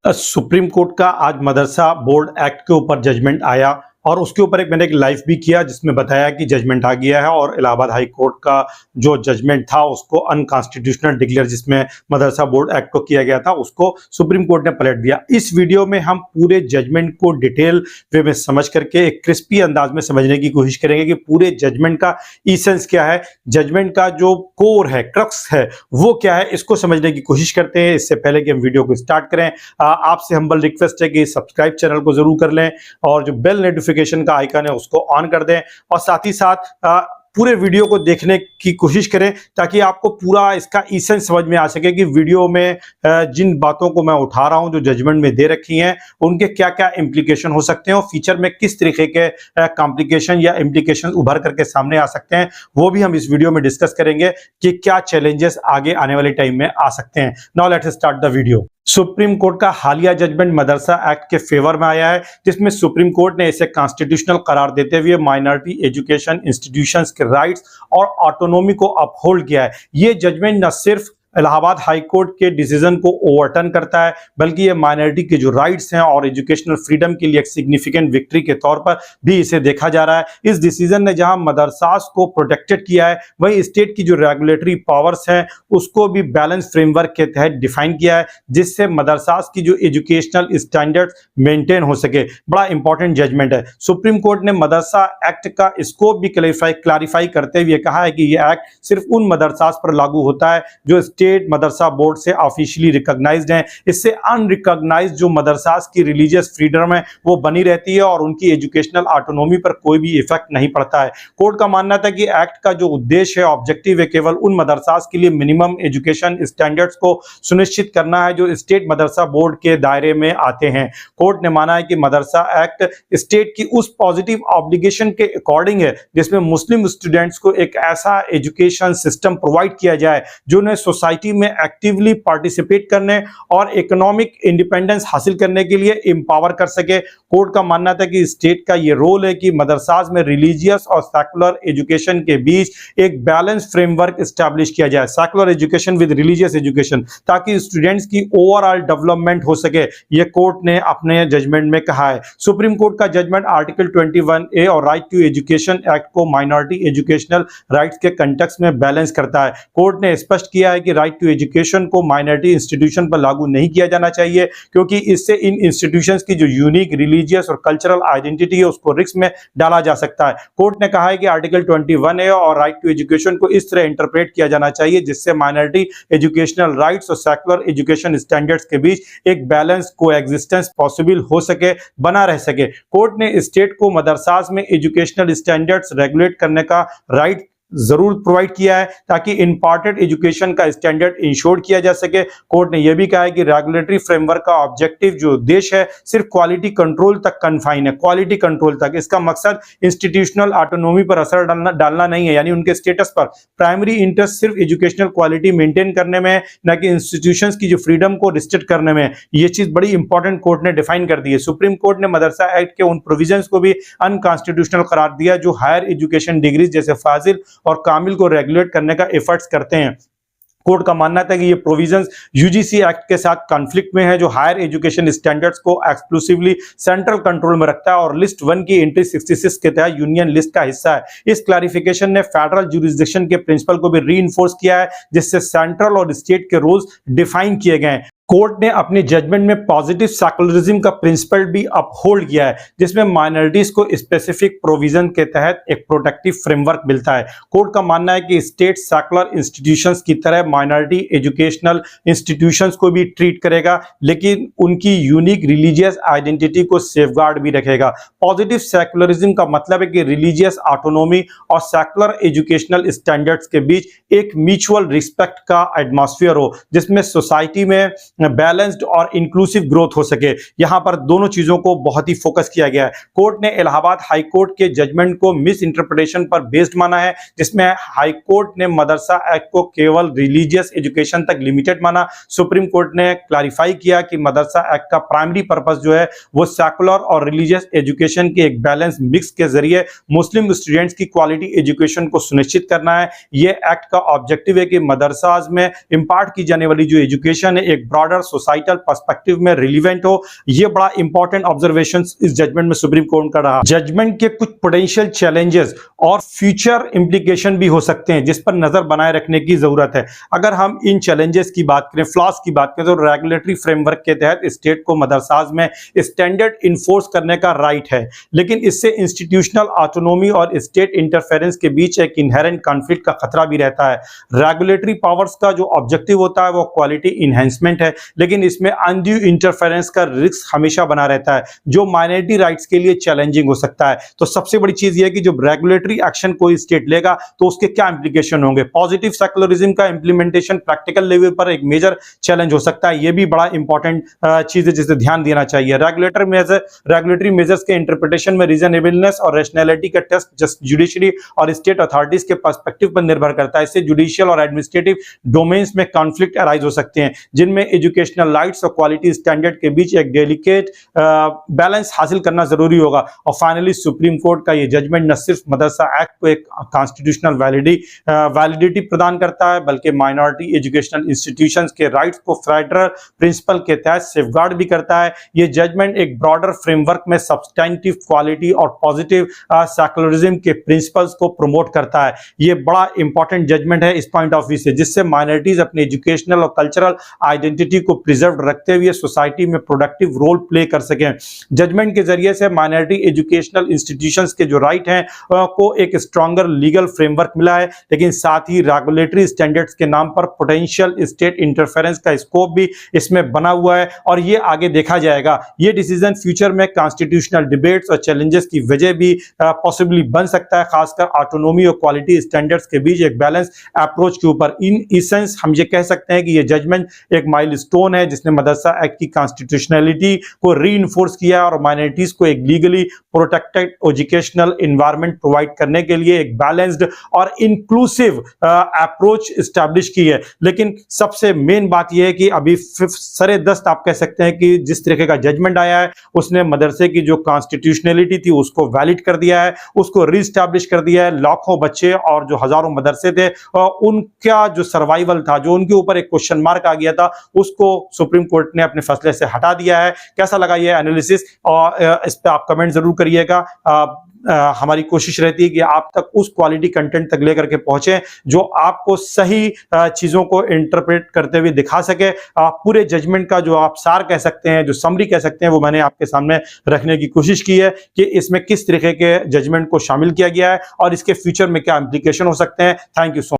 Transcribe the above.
Supreme court का आज मदरसा board act के ऊपर जजमेंट आया और उसके ऊपर मैंने एक लाइव भी किया जिसमें बताया कि जजमेंट आ गया है और इलाहाबाद हाई कोर्ट का जो जजमेंट था उसको अनकॉन्स्टिट्यूशनल डिक्लेयर जिसमें मदरसा बोर्ड एक्ट को किया गया था उसको सुप्रीम कोर्ट ने पलट दिया। इस वीडियो में हम पूरे जजमेंट को डिटेल वे में समझ करके एक क्रिस्पी अंदाज में समझने की कोशिश करेंगे कि पूरे जजमेंट का इसेंस क्या है, जजमेंट का जो कोर है, क्रक्स है वो क्या है, इसको समझने की कोशिश करते हैं। इससे पहले कि हम वीडियो को स्टार्ट करें, आपसे हम्बल रिक्वेस्ट है कि सब्सक्राइब चैनल को जरूर कर लें और जो बेल नोटिफिकेशन का आइकन है उसको ऑन कर दें और साथ ही साथ पूरे वीडियो को देखने की कोशिश करें ताकि आपको पूरा इसका इसेंस समझ में आ सके कि वीडियो में जिन बातों को मैं उठा रहा हूं जो जजमेंट में दे रखी हैं उनके क्या क्या इम्प्लीकेशन हो सकते हैं और फ्यूचर में किस तरीके के कॉम्प्लिकेशन या इम्प्लीकेशन उभर करके सामने आ सकते हैं, वो भी हम इस वीडियो में डिस्कस करेंगे कि क्या चैलेंजेस आगे आने वाले टाइम में आ सकते हैं। Now let's start the video. Supreme court का हालिया जजमेंट मदरसा एक्ट के फेवर में आया है जिसमें सुप्रीम कोर्ट ने इसे कॉन्स्टिट्यूशनल करार देते हुए माइनॉरिटी एजुकेशन इंस्टीट्यूशंस के राइट्स और ऑटोनॉमी को अपहोल्ड किया है। ये जजमेंट न सिर्फ इलाहाबाद हाई कोर्ट के डिसीजन को ओवरटर्न करता है बल्कि ये माइनॉरिटी के जो राइट्स हैं और एजुकेशनल फ्रीडम के लिए एक सिग्निफिकेंट विक्ट्री के तौर पर भी इसे देखा जा रहा है। इस डिसीजन ने जहां मदरसास को प्रोटेक्टेड किया है वहीं स्टेट की जो रेगुलेटरी पावर्स हैं उसको भी बैलेंस फ्रेमवर्क के तहत डिफाइन किया है जिससे मदरसास की जो एजुकेशनल स्टैंडर्ड्स मेंटेन हो सके। बड़ा इंपॉर्टेंट जजमेंट है। सुप्रीम कोर्ट ने मदरसा एक्ट का स्कोप भी क्लैरिफाई करते हुए कहा है कि यह एक्ट सिर्फ उन मदरसास पर लागू होता है जो स्टेट मदरसा बोर्ड से ऑफिशियली रिकॉग्नाइज्ड हैं। इससे अनरिकॉग्नाइज्ड जो मदरसास की रिलीजियस फ्रीडम है वो बनी रहती है और उनकी एजुकेशनल ऑटोनॉमी पर कोई भी इफेक्ट नहीं पड़ता है। कोर्ट का मानना था कि एक्ट का जो उद्देश्य है, ऑब्जेक्टिव है, केवल उन मदरसास के लिए मिनिमम एजुकेशन स्टैंडर्ड्स को सुनिश्चित करना है जो स्टेट मदरसा बोर्ड के दायरे में आते हैं। कोर्ट ने माना है कि मदरसा एक्ट स्टेट की उस पॉजिटिव ऑब्लिगेशन के अकॉर्डिंग है जिसमें मुस्लिम स्टूडेंट्स को एक ऐसा एजुकेशन सिस्टम प्रोवाइड किया जाए जो उन्हें सोसाइटी में एक्टिवली पार्टिसिपेट करने और इकोनॉमिक इंडिपेंडेंस हासिल करने के लिए एम्पावर कर सके। कोर्ट का मानना था कि स्टेट का यह रोल है कि मदरसास में रिलीजियस और सेकुलर एजुकेशन के बीच एक बैलेंस फ्रेमवर्क एस्टैब्लिश किया जाए, secular education with religious education, ताकि स्टूडेंट्स की ओवरऑल डेवलपमेंट हो सके। यह कोर्ट ने अपने जजमेंट में कहा है। सुप्रीम कोर्ट का जजमेंट आर्टिकल 21A और राइट टू एजुकेशन एक्ट को माइनॉरिटी एजुकेशनल राइट्स के कंटेक्स्ट में बैलेंस करता है। कोर्ट ने स्पष्ट किया है कि राइट टू एजुकेशन को माइनॉरिटी इंस्टीट्यूशन पर लागू नहीं किया जाना चाहिए क्योंकि इससे इन इंस्टीट्यूशंस की जो यूनिक रिलीजियस और कल्चरल आइडेंटिटी है उसको रिस्क में डाला जा सकता है। कोर्ट ने कहा है कि आर्टिकल 21A और राइट टू एजुकेशन को इस तरह इंटरप्रेट किया जाना चाहिए जिससे माइनॉरिटी एजुकेशनल राइट्स और सेकुलर एजुकेशन स्टैंडर्ड्स के बीच एक बैलेंस कोएग्जिस्टेंस पॉसिबल हो सके, बना रह सके। कोर्ट ने स्टेट को मदरसास में एजुकेशनल स्टैंडर्ड्स रेगुलेट करने का राइट जरूर प्रोवाइड किया है ताकि इम्पार्टेड एजुकेशन का स्टैंडर्ड इंश्योर किया जा सके। कोर्ट ने यह भी कहा है कि रेगुलेटरी फ्रेमवर्क का ऑब्जेक्टिव जो उद्देश्य है सिर्फ क्वालिटी कंट्रोल तक कन्फाइन है, क्वालिटी कंट्रोल तक। इसका मकसद इंस्टीट्यूशनल ऑटोनॉमी पर असर डालना नहीं है, यानी उनके स्टेटस पर। प्राइमरी इंटरेस्ट सिर्फ एजुकेशनल क्वालिटी मेंटेन करने में है, न कि इंस्टीट्यूशंस की जो फ्रीडम को रिस्ट्रिक्ट करने में। यह चीज बड़ी इंपॉर्टेंट कोर्ट ने डिफाइन कर दी है। सुप्रीम कोर्ट ने मदरसा एक्ट के उन प्रोविजंस को भी अनकॉन्स्टिट्यूशनल करार दिया जो हायर एजुकेशन डिग्रीज जैसे फाजिल और कामिल को रेगुलेट करने का एफर्ट्स करते हैं। कोर्ट का मानना था कि ये प्रोविजंस यूजीसी एक्ट के साथ कॉन्फ्लिक्ट में है जो हायर एजुकेशन स्टैंडर्ड्स को एक्सक्लूसिवली सेंट्रल कंट्रोल में रखता है और लिस्ट 1 की एंट्री 66 के तहत यूनियन लिस्ट का हिस्सा है। इस क्लैरिफिकेशन ने फेडरल ज्यूरिसडिक्शन के प्रिंसिपल को भी रीइंफोर्स किया है जिससे सेंट्रल और स्टेट के रूल्स डिफाइन किए गए हैं। कोर्ट ने अपने जजमेंट में पॉजिटिव सेकुलरिज्म का प्रिंसिपल भी अपहोल्ड किया है जिसमें माइनॉरिटीज को स्पेसिफिक प्रोविजन के तहत एक प्रोटेक्टिव फ्रेमवर्क मिलता है। कोर्ट का मानना है कि स्टेट सेकुलर इंस्टीट्यूशंस की तरह माइनॉरिटी एजुकेशनल इंस्टीट्यूशंस को भी ट्रीट करेगा लेकिन उनकी यूनिक रिलीजियस आइडेंटिटी को सेफगार्ड भी रखेगा। पॉजिटिव सेकुलरिज्म का मतलब है कि रिलीजियस ऑटोनॉमी और सेकुलर एजुकेशनल स्टैंडर्ड्स के बीच एक म्यूचुअल रिस्पेक्ट का एटमॉस्फेयर हो जिसमें सोसाइटी में बैलेंस्ड और इंक्लूसिव ग्रोथ हो सके। यहां पर दोनों चीजों को बहुत ही फोकस किया गया है। कोर्ट ने इलाहाबाद हाई कोर्ट के जजमेंट को मिस इंटरप्रिटेशन पर बेस्ड माना है जिसमें हाई कोर्ट ने मदरसा एक्ट को केवल रिलीजियस एजुकेशन तक लिमिटेड माना। सुप्रीम कोर्ट ने क्लैरिफाई किया कि मदरसा एक्ट का प्राइमरी पर्पस जो है वो सेकुलर और रिलीजियस एजुकेशन के एक बैलेंस मिक्स के जरिए मुस्लिम स्टूडेंट्स की क्वालिटी एजुकेशन को सुनिश्चित करना है। यह एक्ट का ऑब्जेक्टिव है कि मदरसाज में इंपार्ट की जाने वाली जो एजुकेशन है एक ब्रॉडर सोसाइटल पर्सपेक्टिव में रिलीवेंट हो। ये बड़ा इंपॉर्टेंट ऑब्जर्वेशन इस जजमेंट में सुप्रीम कोर्ट का रहा। जजमेंट के कुछ पोटेंशियल चैलेंजेस और फ्यूचर इंप्लीकेशन भी हो सकते हैं जिस पर नजर बनाए रखने की जरूरत है। अगर हम इन चैलेंजेस की बात करें, फ्लॉस की बात करें, तो रेगुलेटरी फ्रेमवर्क के तहत स्टेट को मदरसाज में स्टैंडर्ड इन्फोर्स करने का राइट है, लेकिन इससे इंस्टीट्यूशनल ऑटोनोमी और स्टेट इंटरफेरेंस के बीच एक इनहेरेंट कॉन्फ्लिक्ट का खतरा भी रहता है। रेगुलेटरी पावर्स का जो ऑब्जेक्टिव होता है वो क्वालिटी इनहेंसमेंट है, लेकिन इसमें अनड्यू इंटरफेरेंस का रिस्क हमेशा बना रहता है जो माइनॉरिटी राइट्स के लिए चैलेंजिंग हो सकता है। तो सबसे बड़ी चीज ये है कि जब रेगुलेटरी एक्शन कोई स्टेट लेगा तो उसके क्या इंप्लीकेशन होंगे। पॉजिटिव सेकुलरिज्म का इंप्लीमेंटेशन प्रैक्टिकल लेवल पर एक मेजर चैलेंज हो सकता है, ये भी बड़ा इंपॉर्टेंट चीज है जिसे ध्यान देना चाहिए। रेगुलेटरी मेजर्स के इंटरप्रिटेशन में रीजनेबलनेस और रैशनैलिटी का टेस्ट जस्ट जुडिशरी और स्टेट अथॉरिटीज के पर्सपेक्टिव पर निर्भर करता है। इससे जुडिशियल और एडमिनिस्ट्रेटिव डोमेन्स में कॉन्फ्लिक्ट अराइज हो सकते हैं जिनमें एजुकेशनल राइट्स और क्वालिटी स्टैंडर्ड के बीच एक डेलिकेट बैलेंस हासिल करना जरूरी होगा। और फाइनली सुप्रीम कोर्ट का ये जजमेंट न सिर्फ मदरसा एक्ट को एक कॉन्स्टिट्यूशनल वैलिडिटी प्रदान करता है बल्कि माइनॉरिटी एजुकेशनल इंस्टीट्यूशंस के राइट्स को फेडरल प्रिंसिपल के तहत सेफगार्ड भी करता है। ये जजमेंट एक ब्रॉडर फ्रेमवर्क में सब्सटेंटिव क्वालिटी और पॉजिटिव सेकुलरिज्म के प्रिंसिपल्स को प्रमोट करता है। ये बड़ा इंपॉर्टेंट जजमेंट है इस पॉइंट ऑफ व्यू से, जिससे माइनॉरिटीज अपनी एजुकेशनल और कल्चरल आइडेंटिटी को प्रिजर्व रखते हुए सोसाइटी में प्रोडक्टिव रोल प्ले कर सकें। जजमेंट के जरिए से माइनॉरिटी एजुकेशनल इंस्टीट्यूशंस के जो राइट हैं को एक स्ट्रॉन्गर लीगल फ्रेमवर्क मिला है, लेकिन साथ ही रेगुलेटरी स्टैंडर्ड्स के नाम पर पोटेंशियल स्टेट इंटरफेरेंस का स्कोप भी इसमें बना हुआ है और ये आगे देखा जाएगा। ये डिसीजन फ्यूचर में कॉन्स्टिट्यूशनल डिबेट्स और चैलेंजेस की वजह भी पॉसिबली बन सकता है, खासकर ऑटोनोमी और क्वालिटी स्टैंडर्ड्स के बीच एक बैलेंस अप्रोच के ऊपर। इन इसेंस हम ये कह सकते हैं कि ये जजमेंट एक माइलस्टोन है जिसने मदरसा एक्ट की कॉन्स्टिट्यूशनलिटी को रीइंफोर्स किया और माइनॉरिटीज को एक legally protected educational environment provide करने के लिए एक बैलेंस्ड और इंक्लूसिव अप्रोच एस्टैब्लिश की है। लेकिन सबसे मेन बात यह है कि अभी सरे दस्त आप कह सकते हैं कि जिस तरीके का जजमेंट आया है उसने मदरसे की जो कॉन्स्टिट्यूशनलिटी थी उसको वैलिड कर दिया है, उसको रीस्टैब्लिश कर दिया है। लाखों बच्चे और जो हजारों मदरसे थे उनका जो सर्वाइवल था, जो उनके ऊपर एक क्वेश्चन मार्क आ गया था, उसको सुप्रीम कोर्ट ने अपने फैसले से हटा दिया है। कैसा लगा ये एनालिसिस और इस पे आप कमेंट जरूर करिएगा। हमारी कोशिश रहती है कि आप तक उस क्वालिटी कंटेंट तक लेकर के पहुंचे जो आपको सही चीजों को इंटरप्रेट करते हुए दिखा सके। पूरे जजमेंट का जो आप सार कह सकते हैं, जो समरी कह सकते हैं, वो मैंने आपके सामने रखने की कोशिश की है कि इसमें किस तरीके के जजमेंट को शामिल किया गया है और इसके फ्यूचर में क्या इंप्लीकेशन हो सकते हैं। Thank you so much.